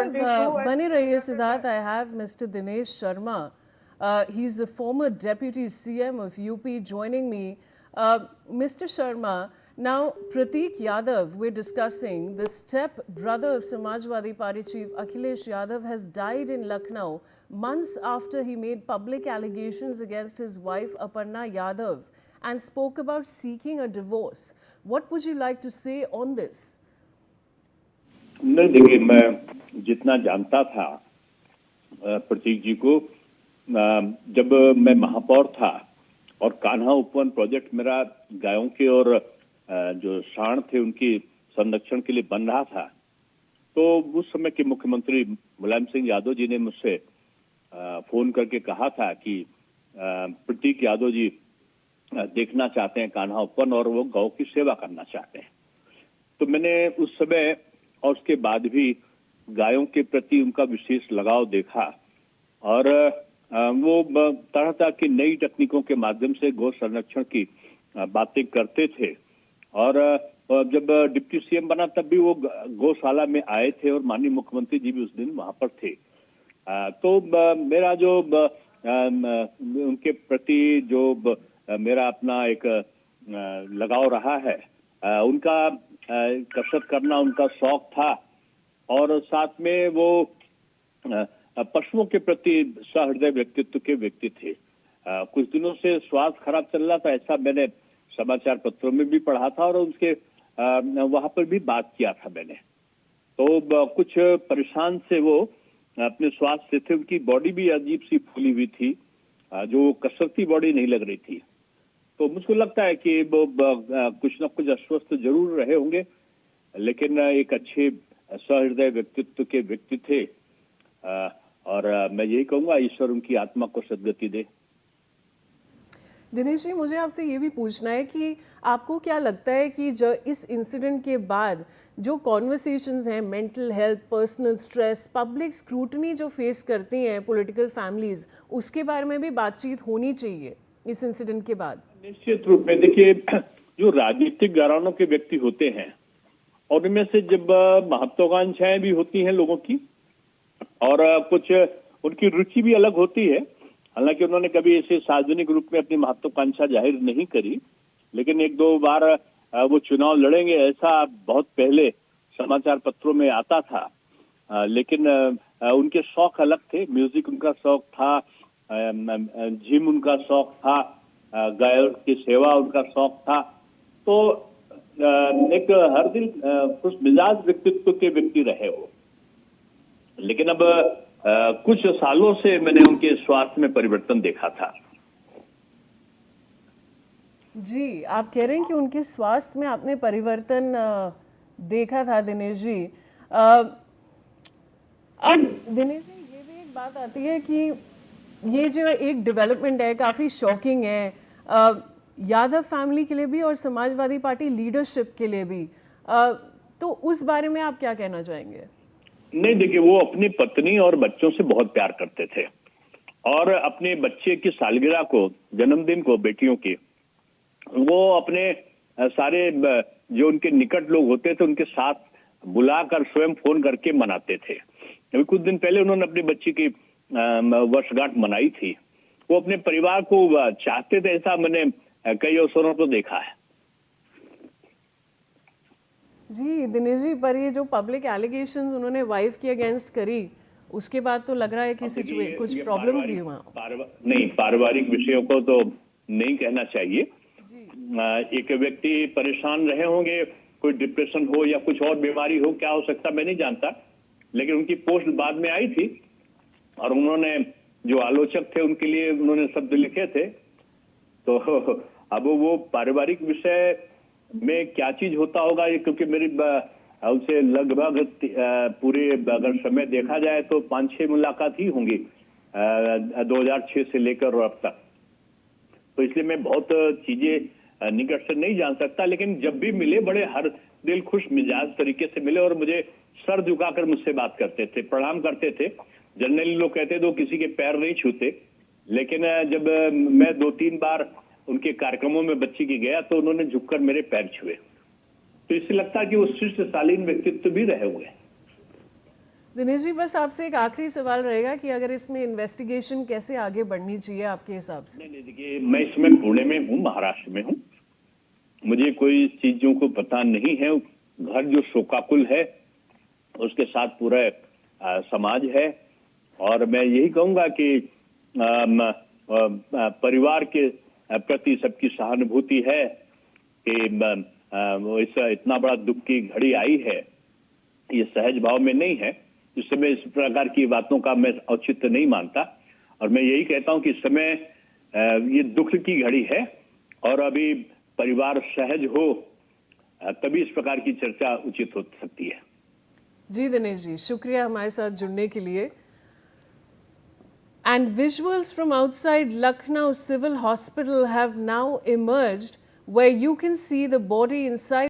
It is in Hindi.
बने रहिए Siddharth. I have Mr. Dinesh Sharma. He's a former deputy CM of UP joining me. Mr. Sharma, now Pratik Yadav, we're discussing the step brother of Samajwadi Party chief Akhilesh Yadav has died in Lucknow months after he made public allegations against his wife Aparna Yadav and spoke about seeking a divorce. What would you like to say on this? नहीं, देखिए, मैं जितना जानता था प्रतीक जी को, जब मैं महापौर था और कान्हा उपवन प्रोजेक्ट मेरा गायों के और जो सांड थे उनकी संरक्षण के लिए बन रहा था, तो उस समय के मुख्यमंत्री मुलायम सिंह यादव जी ने मुझसे फोन करके कहा था कि प्रतीक यादव जी देखना चाहते हैं कान्हा उपवन और वो गौ की सेवा करना चाहते हैं। तो मैंने उस समय और उसके बाद भी गायों के प्रति उनका विशेष लगाव देखा और वो तरह तरह की नई तकनीकों के माध्यम से गौ संरक्षण की बातें करते थे और जब डिप्टी सीएम बना तब भी वो गौशाला में आए थे और माननीय मुख्यमंत्री जी भी उस दिन वहां पर थे। तो मेरा जो उनके प्रति जो मेरा अपना एक लगाव रहा है, उनका कसरत करना उनका शौक था और साथ में वो पशुओं के प्रति सहृदय व्यक्तित्व के व्यक्ति थे। कुछ दिनों से स्वास्थ्य खराब चल रहा था, ऐसा मैंने समाचार पत्रों में भी पढ़ा था और उसके वहां पर भी बात किया था मैंने। तो कुछ परेशान से वो अपने स्वास्थ्य से थे, उनकी बॉडी भी अजीब सी फूली हुई थी, जो कसरती बॉडी नहीं लग रही थी। तो मुझको लगता है कि वो कुछ न कुछ अस्वस्थ जरूर रहे होंगे, लेकिन एक अच्छे सहृदय व्यक्तित्व के व्यक्ति थे और मैं यही कहूंगा ईश्वर उनकी आत्मा को सद्गति दे। दिनेश जी, मुझे आपसे ये भी पूछना है कि आपको क्या लगता है कि जो इस इंसिडेंट के बाद जो कॉन्वर्सेशंस हैं, mental health, personal stress, public scrutiny जो फेस करती हैं पॉलिटिकल फैमिलीज, उसके बारे में भी बातचीत होनी चाहिए इस इंसिडेंट के बाद? निश्चित रूप में देखिए, जो राजनीतिक घरानों के व्यक्ति होते हैं और उनमें से जब महत्वाकांक्षाएं भी होती हैं लोगों की और कुछ उनकी रुचि भी अलग होती है, हालांकि उन्होंने कभी ऐसे सार्वजनिक रूप में अपनी महत्वाकांक्षा जाहिर नहीं करी, लेकिन एक दो बार वो चुनाव लड़ेंगे ऐसा बहुत पहले समाचार पत्रों में आता था। लेकिन उनके शौक अलग थे, म्यूजिक उनका शौक था, जिम उनका शौक था, गायों की सेवा उनका शौक था। तो एक हर दिन खुश मिजाज व्यक्तित्व के व्यक्ति रहे हो, लेकिन अब कुछ सालों से मैंने उनके स्वास्थ्य में परिवर्तन देखा था। जी, आप कह रहे हैं कि उनके स्वास्थ्य में आपने परिवर्तन देखा था दिनेश जी। अब दिनेश जी, ये भी एक बात आती है कि ये जो एक डेवलपमेंट है काफ़ी शॉकिंग है यादव फैमिली के लिए भी और समाजवादी पार्टी लीडरशिप के लिए भी, तो उस बारे में आप क्या कहना चाहेंगे? नहीं, देखिए, वो अपनी पत्नी और बच्चों से बहुत प्यार करते थे और अपने बच्चे की सालगिरह को, जन्मदिन को, बेटियों की, वो अपने सारे जो उनके निकट लोग होते थे उनके साथ बुलाकर स्वयं फोन करके मनाते थे। अभी कुछ दिन पहले उन्होंने अपनी बच्ची की वर्षगांठ मनाई थी। वो अपने परिवार को चाहते थे, ऐसा मैंने कई अवसरों पर देखा है। जी दिनेश जी, पर ये जो पब्लिक एलिगेशंस उन्होंने वाइफ के अगेंस्ट करी, उसके बाद तो लग रहा है कि कुछ प्रॉब्लम थी वहाँ। नहीं, पारिवारिक विषयों को तो नहीं कहना चाहिए। एक व्यक्ति परेशान रहे होंगे, कोई डिप्रेशन हो या कुछ और बीमारी हो, क्या हो सकता मैं नहीं जानता, लेकिन उनकी पोस्ट बाद में आई थी और उन्होंने जो आलोचक थे उनके लिए उन्होंने शब्द लिखे थे। तो अब वो पारिवारिक विषय में क्या चीज होता होगा, क्योंकि मेरी उनसे लगभग पूरे अगर समय देखा जाए तो 5-6 मुलाकात ही होंगी 2006 से लेकर और अब तक। तो इसलिए मैं बहुत चीजें निकट से नहीं जान सकता, लेकिन जब भी मिले बड़े हर दिल खुश मिजाज तरीके से मिले और मुझे सर झुकाकर मुझसे बात करते थे, प्रणाम करते थे। जनरली लोग कहते थे किसी के पैर नहीं छूते, लेकिन जब मैं 2-3 बार उनके कार्यक्रमों में बच्ची की गया तो उन्होंने झुककर मेरे पैर छुए। तो इससे लगता है कि वो शिष्ट शालीन व्यक्तित्व भी रहे हुए हैं। दिनेश जी, बस आपसे एक आखिरी सवाल रहेगा कि अगर इसमें इन्वेस्टिगेशन कैसे आगे बढ़नी चाहिए आपके हिसाब से? नहीं नहीं, देखिए मैं इस समय पुणे में हूँ, महाराष्ट्र में हूँ। मुझे कोई चीजों को पता नहीं है। घर जो शोकाकुल है उसके साथ पूरा समाज है, और मैं यही कहूंगा कि परिवार के प्रति सबकी सहानुभूति है कि वो इतना बड़ा दुख की घड़ी आई है, ये सहज भाव में नहीं है। इस समय इस प्रकार की बातों का मैं औचित्य नहीं मानता, और मैं यही कहता हूं कि इस समय ये दुख की घड़ी है, और अभी परिवार सहज हो तभी इस प्रकार की चर्चा उचित हो सकती है। जी दिनेश जी, शुक्रिया हमारे साथ जुड़ने के लिए। And visuals from outside Lucknow Civil Hospital have now emerged where you can see the body inside